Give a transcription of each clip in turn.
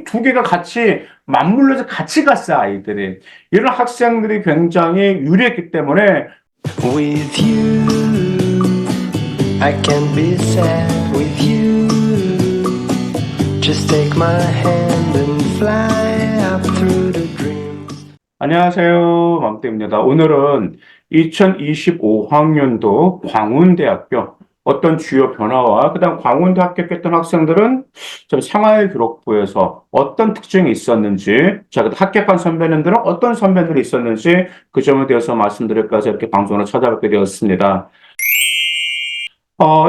두 개가 같이 맞물려서 같이 갔어, 아이들이. 이런 학생들이 굉장히 유리했기 때문에 With you, I can be sad with you. Just take my hand and fly up through the dreams. 안녕하세요. 맘때입니다. 오늘은 2025학년도 광운대학교 어떤 주요 변화와 그다음 광운대 합격했던 학생들은 저 생활기록부에서 어떤 특징이 있었는지, 자, 그 합격한 선배님들은 어떤 선배들이 있었는지 그 점에 대해서 말씀드릴까 해서 이렇게 방송을 찾아뵙게 되었습니다.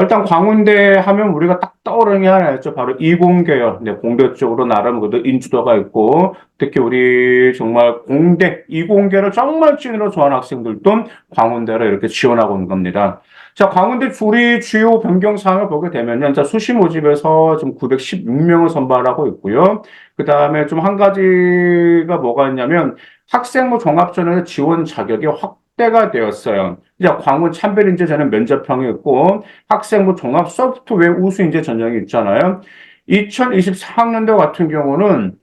일단 광운대 하면 우리가 딱 떠오르는 게 하나 있죠. 바로 이공계열. 네, 공대 쪽으로 나름 그래도 인지도가 있고, 특히 우리 정말 공대, 이공계를 정말 찐으로 좋아하는 학생들도 광운대로 이렇게 지원하고 있는 겁니다. 자, 광운대 우리 주요 변경 사항을 보게 되면요. 자, 수시 모집에서 지금 916명을 선발하고 있고요. 그 다음에 좀 한 가지가 뭐가 있냐면, 학생부 종합전형의 지원 자격이 확대가 되었어요. 이제 광운 참별인재자는 면접형이 있고, 학생부 종합 소프트웨어 우수인재 전형이 있잖아요. 2024학년도 같은 경우는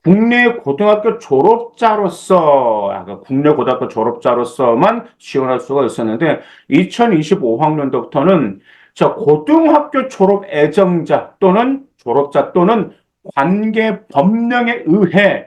국내 고등학교 졸업자로서, 국내 고등학교 졸업자로서만 지원할 수가 있었는데, 2025학년도부터는 고등학교 졸업 애정자 또는 졸업자 또는 관계 법령에 의해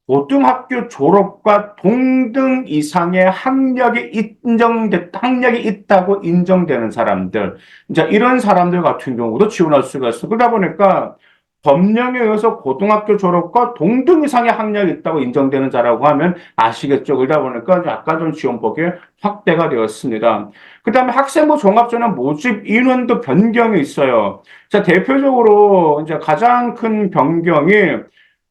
고등학교 졸업과 동등 이상의 학력이 있다고 인정되는 사람들. 이제 이런 사람들 같은 경우도 지원할 수가 있어. 그러다 보니까 법령에 의해서 고등학교 졸업과 동등 이상의 학력이 있다고 인정되는 자라고 하면 아시겠죠? 그러다 보니까 약간 좀 지원폭이 확대가 되었습니다. 그 다음에 학생부 종합전형 모집 인원도 변경이 있어요. 자, 대표적으로 이제 가장 큰 변경이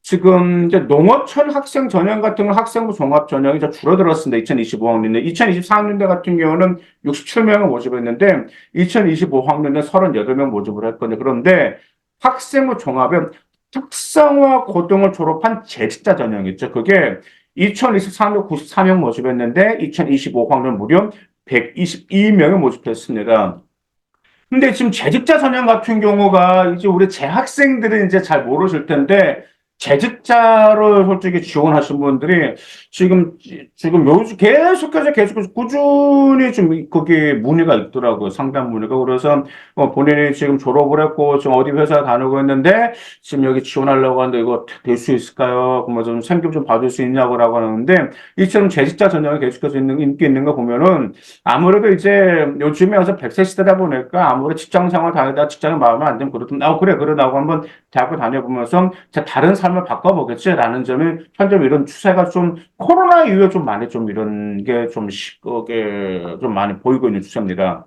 지금 이제 농어촌 학생 전형 같은 건 학생부 종합 전형이 이제 줄어들었습니다. 2025학년에. 2024학년대 같은 경우는 67명을 모집했는데 2025학년에 38명 모집을 했거든요. 그런데 학생부 종합은 특성화 고등을 졸업한 재직자 전형이 있죠. 그게 2023년 94명 모집했는데 2025학년 무려 122명을 모집했습니다. 근데 지금 재직자 전형 같은 경우가 이제 우리 재학생들은 이제 잘 모르실 텐데 재직자로 솔직히 지원하신 분들이 지금 요즘 계속해서 꾸준히 좀 거기 문의가 있더라고요. 상담 문의가. 그래서 본인이 지금 졸업을 했고 지금 어디 회사 다니고 있는데 지금 여기 지원하려고 하는데 이거 될 수 있을까요? 뭐좀 생김 좀 봐줄 수 있냐고라고 하는데 이처럼 재직자 전형이 계속해서 인기 있는 거 보면은 아무래도 이제 요즘에 와서 100세 시대다 보니까 아무래도 직장 생활 다니다 직장에 마음에 안 들면 그러든, 그래, 그러다고 한번 대학교 다녀보면서 자, 다른 삶을 바꿔보겠지라는 점이 현재 이런 추세가 좀 코로나 이후에 좀 많이 좀 이런 게 좀 시끄게 좀 많이 보이고 있는 추세입니다.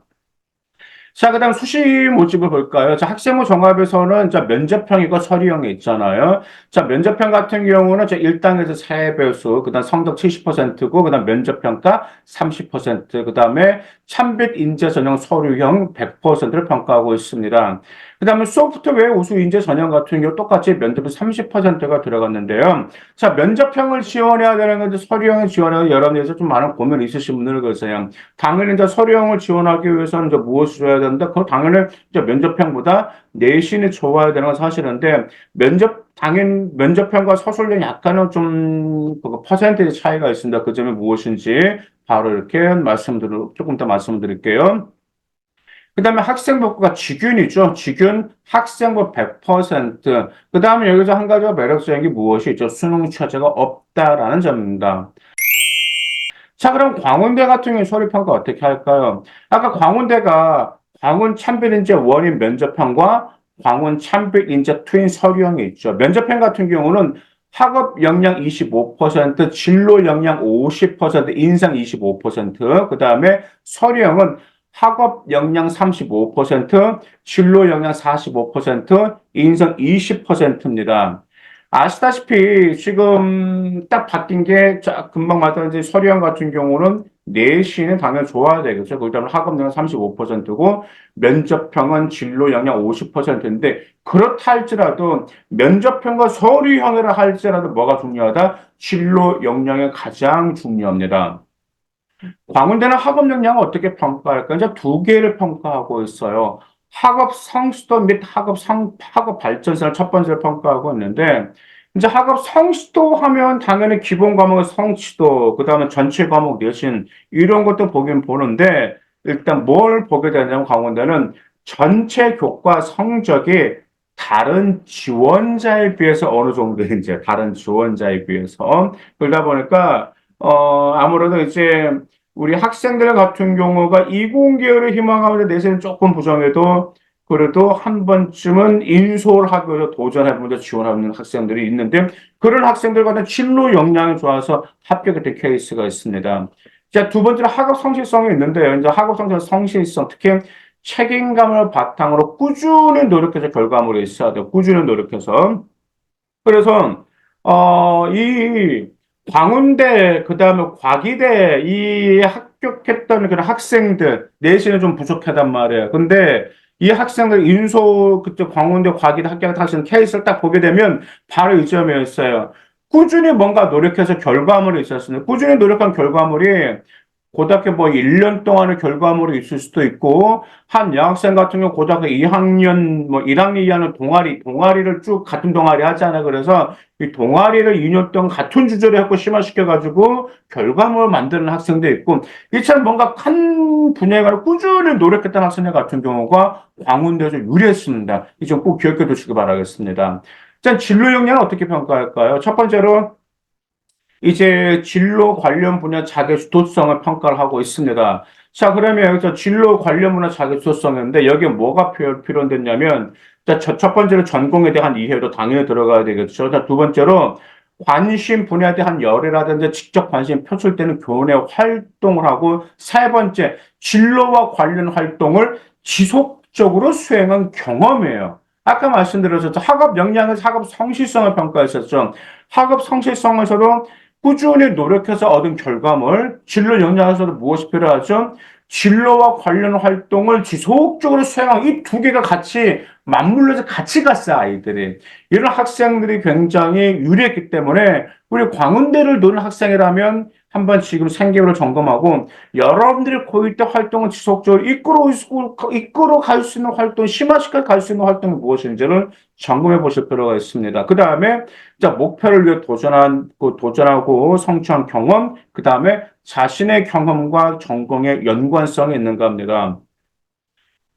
자, 그다음 수시 모집을 볼까요? 자, 학생부 종합에서는 자, 면접형이고 서류형이 있잖아요. 자, 면접형 같은 경우는 자, 1단에서 3배수, 그다음 성적 70%고, 그다음 면접평가 30%, 그다음에 참빛 인재 전형 서류형 100%를 평가하고 있습니다. 그다음에 소프트웨어 우수 인재 전형 같은 경우 똑같이 면접이 30%가 들어갔는데요. 자, 면접형을 지원해야 되는 건데 서류형을 지원해야 여러분께서 좀 많은 고민이 있으신 분들은 그러세요. 당연히 이제 서류형을 지원하기 위해서는 이제 무엇을 줘야 되는데, 그 당연히 이제 면접형보다 내신이 좋아야 되는 건 사실인데, 면접형과 서술형 약간은 좀, 그 퍼센테이지 차이가 있습니다. 그 점이 무엇인지 바로 이렇게 조금 더 말씀드릴게요. 그 다음에 학생부가 직윤이죠. 직윤 학생부 100%. 그 다음에 여기서 한 가지가 매력적인 게 무엇이 있죠? 수능 최저가 없다라는 점입니다. 자, 그럼 광운대 같은 경우 서류평가 어떻게 할까요? 아까 광운대가 광운 참빛인재 원인 면접형과 광운 참빛인재 트윈 서류형이 있죠. 면접형 같은 경우는 학업 역량 25%, 진로 역량 50%, 인상 25%, 그 다음에 서류형은 학업 역량 35%, 진로 역량 45%, 인성 20%입니다. 아시다시피 지금 딱 바뀐 게 금방 말했던 이제 서류형 같은 경우는 내신은 당연히 좋아야 되겠죠. 그다음에 학업력은 35%고 면접형은 진로 영역 50%인데 그렇다 할지라도 면접형과 서류형이라 할지라도 뭐가 중요하다? 진로 역량이 가장 중요합니다. 광운대는 학업 역량을 어떻게 평가할까? 이제 두 개를 평가하고 있어요. 학업 성취도 및 학업 발전성을 첫 번째로 평가하고 있는데, 이제 학업 성취도 하면 당연히 기본 과목의 성취도, 그 다음에 전체 과목 내신, 이런 것도 보긴 보는데, 일단 뭘 보게 되냐면 강원대는 전체 교과 성적이 다른 지원자에 비해서 어느 정도 이제 다른 지원자에 비해서 그러다 보니까 아무래도 이제 우리 학생들 같은 경우가 이공계열을 희망하는 내세는 조금 부정해도 그래도 한 번쯤은 인솔학교에 도전해보면서 지원하는 학생들이 있는데 그런 학생들 같은 진로 역량이 좋아서 합격했던 케이스가 있습니다. 자, 두 번째는 학업 성실성이 있는데요. 이제 학업 성실성, 특히 책임감을 바탕으로 꾸준히 노력해서 결과물이 있어야 돼요. 꾸준히 노력해서. 그래서 이 광운대 그다음에 과기대 이 합격했던 그런 학생들 내신은 좀 부족하단 말이에요. 근데 이 학생들 인소 그때 광운대 과기대 합격하신 케이스를 딱 보게 되면 바로 이 점이었어요. 꾸준히 뭔가 노력해서 결과물이 있었습니다. 꾸준히 노력한 결과물이 고등학교 뭐 1년 동안의 결과물이 있을 수도 있고, 한 여학생 같은 경우 고등학교 2학년, 뭐 1학년 2학년 동아리를 쭉 같은 동아리 하잖아요. 그래서 이 동아리를 2년 동안 같은 주제로 해고 심화시켜가지고 결과물을 만드는 학생도 있고, 이처럼 뭔가 한 분야에 관해 꾸준히 노력했던 학생들 같은 경우가 광운대에서 유리했습니다. 이 점 꼭 기억해 두시기 바라겠습니다. 자, 진로 역량은 어떻게 평가할까요? 첫 번째로 이제 진로 관련 분야 자기 주도성을 평가를 하고 있습니다. 자, 그러면 여기서 진로 관련 분야 자기 주도성인데 여기에 뭐가 필요됐냐면 자, 첫 번째로 전공에 대한 이해도 당연히 들어가야 되겠죠. 자, 두 번째로 관심 분야에 대한 열애라든지 직접 관심 표출되는 교내 활동을 하고 세 번째 진로와 관련 활동을 지속적으로 수행한 경험이에요. 아까 말씀드렸죠. 학업 역량은 학업 성실성을 평가했었죠. 학업 성실성에서도 꾸준히 노력해서 얻은 결과물, 진로 역량에서도 무엇이 필요하죠? 진로와 관련 활동을 지속적으로 수행하고 이 두 개가 같이 맞물려서 같이 갔어요, 아이들이. 이런 학생들이 굉장히 유리했기 때문에 우리 광운대를 노는 학생이라면 한번 지금 생계를 점검하고 여러분들이 고1 때 활동을 지속적으로 이끌어 갈 수 있는 활동, 심화시켜 갈 수 있는 활동이 무엇인지를 점검해 보실 필요가 있습니다. 그 다음에 자, 목표를 위해 도전하고 성취한 경험, 그 다음에 자신의 경험과 전공의 연관성이 있는가 합니다.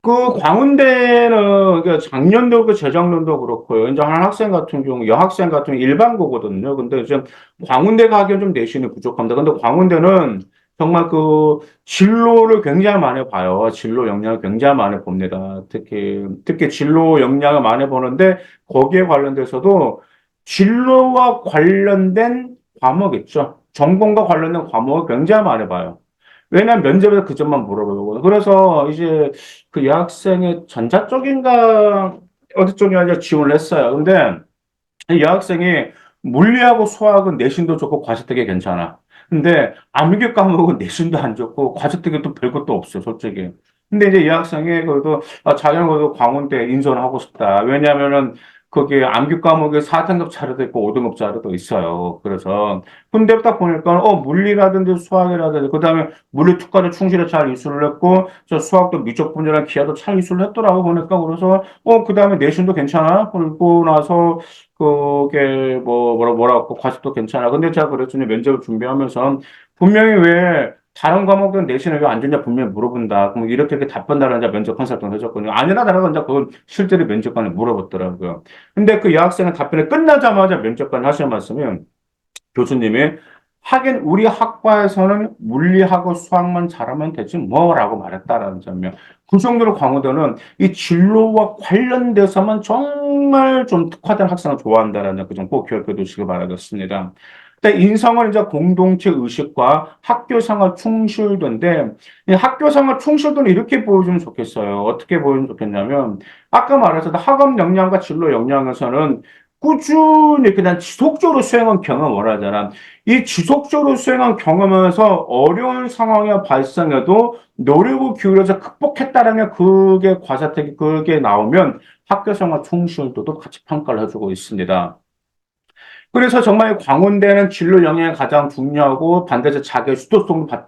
그 광운대는 그 작년도 그 재작년도 그렇고요. 이제 한 학생 같은 경우 여학생 같은 경우 일반고거든요. 근데 지금 광운대 가기엔 좀 내신이 부족합니다. 근데 광운대는 정말 그 진로를 굉장히 많이 봐요. 진로 역량을 굉장히 많이 봅니다. 특히 진로 역량을 많이 보는데 거기에 관련돼서도 진로와 관련된 과목 있죠. 전공과 관련된 과목을 굉장히 많이 봐요. 왜냐하면 면접에서 그 점만 물어보거든요. 그래서 이제 그 여학생의 전자 쪽인가 어디 쪽이냐 지원을 했어요. 근데 이 여학생이 물리하고 수학은 내신도 좋고 과제 되게 괜찮아. 근데 암기 과목은 내신도 안 좋고 과제 되게 또 별것도 없어요, 솔직히. 근데 이제 이 학생이 그래도 자기는 그래도 광운대 인선하고 싶다. 왜냐면은 거기 암기 과목에 4등급 자료도 있고 5등급 자료도 있어요. 그래서 근데 딱 보니까 물리라든지 수학이라든지 그다음에 물리 특과도 충실히 잘 이수를 했고 저 수학도 미적 분야랑 기하도 잘 이수를 했더라고 보니까 그래서 그다음에 내신도 괜찮아. 그리고 나서 그게 뭐라고 과습도 괜찮아. 근데 제가 그랬더니 면접을 준비하면서 분명히 왜 다른 과목은 내신을 왜 안 좋냐 분명히 물어본다. 그럼 이렇게 답변 달라는 면접 컨설팅 해줬거든요. 아니나 다르다 이제 그건 실제로 면접관에 물어봤더라고요. 근데 그 여학생은 답변이 끝나자마자 면접관 하시는 말씀이 교수님이 하긴 우리 학과에서는 물리하고 수학만 잘하면 되지 뭐라고 말했다라는 점이요. 그 정도로 광우대는 이 진로와 관련돼서만 정말 좀 특화된 학생을 좋아한다라는 그 점 꼭 기억해 두시기 바라겠습니다. 근데 인성은 이제 공동체 의식과 학교 생활 충실도인데 이 학교 생활 충실도는 이렇게 보여주면 좋겠어요. 어떻게 보여주면 좋겠냐면 아까 말했던 학업 역량과 진로 역량에서는 꾸준히 그냥 지속적으로 수행한 경험을 원하잖아. 이 지속적으로 수행한 경험에서 어려운 상황이 발생해도 노력을 기울여서 극복했다라는 그게 과사택이 그게 나오면 학교 생활 충실도도 같이 평가를 해주고 있습니다. 그래서 정말 광운대는 진로 영역이 가장 중요하고 반드시 자기 수도성과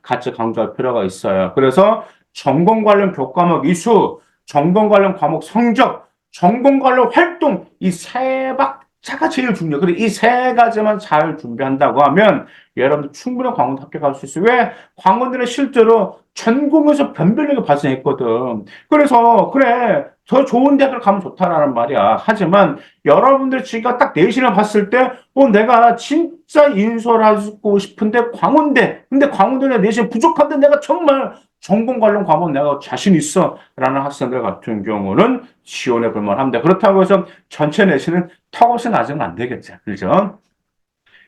같이 강조할 필요가 있어요. 그래서 전공 관련 교과목 이수, 전공 관련 과목 성적, 전공 관련 활동, 이 세 박자가 제일 중요해요. 그리고 이 세 가지만 잘 준비한다고 하면 여러분들 충분히 광원 합격할 수 있어요. 왜? 광원들은 실제로 전공에서 변별력이 발생했거든. 그래서 그래 더 좋은 대학을 가면 좋다라는 말이야. 하지만 여러분들 지금 딱 내신을 봤을 때 내가 진짜 인솔하고 싶은데 광운대. 근데 광운대는 내신 부족한데 내가 정말 전공 관련 과목 내가 자신 있어. 라는 학생들 같은 경우는 지원해 볼 만합니다. 그렇다고 해서 전체 내신은 턱없이 낮으면 안 되겠죠. 그죠?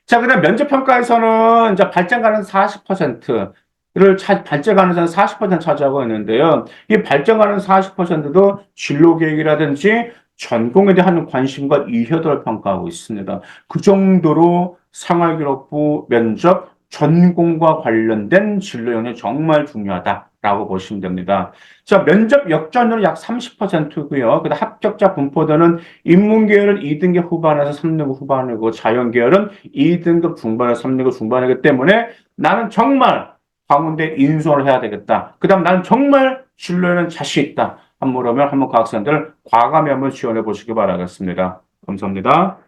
자, 그다음 면접평가에서는 이제 발전 가능 40%를 발전 가능성은 40% 차지하고 있는데요. 이 발전 가능 40%도 진로 계획이라든지 전공에 대한 관심과 이해도를 평가하고 있습니다. 그 정도로 생활기록부 면접 전공과 관련된 진로 영역이 정말 중요하다라고 보시면 됩니다. 자, 면접 역전율은 약 30%고요. 그다음 합격자 분포도는 인문계열은 2등급 후반에서 3등급 후반이고 자연계열은 2등급 중반에서 3등급 중반이기 때문에 나는 정말 광운대 인수를 해야 되겠다. 그다음 나는 정말 진로에는 자신 있다. 한번 그러면 한번 그 학생들 과감히 한번 지원해 보시기 바라겠습니다. 감사합니다.